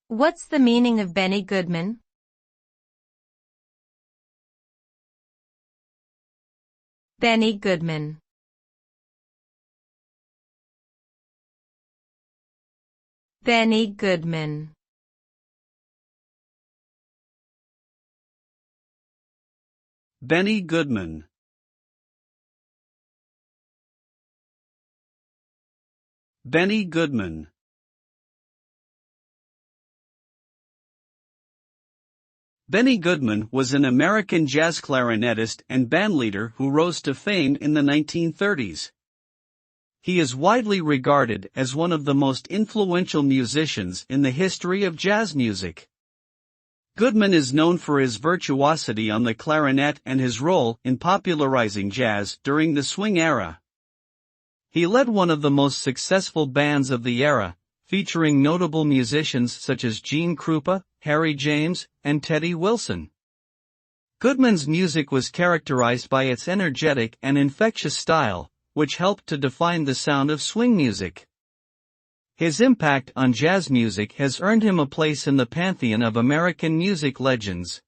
What's the meaning of Benny Goodman? Benny Goodman. Benny Goodman. Benny Goodman. Benny Goodman. Benny Goodman was an American jazz clarinetist and bandleader who rose to fame in the 1930s. He is widely regarded as one of the most influential musicians in the history of jazz music. Goodman is known for his virtuosity on the clarinet and his role in popularizing jazz during the swing era. He led one of the most successful bands of the era, featuring notable musicians such as Gene Krupa, Harry James, and Teddy Wilson. Goodman's music was characterized by its energetic and infectious style, which helped to define the sound of swing music. His impact on jazz music has earned him a place in the pantheon of American music legends.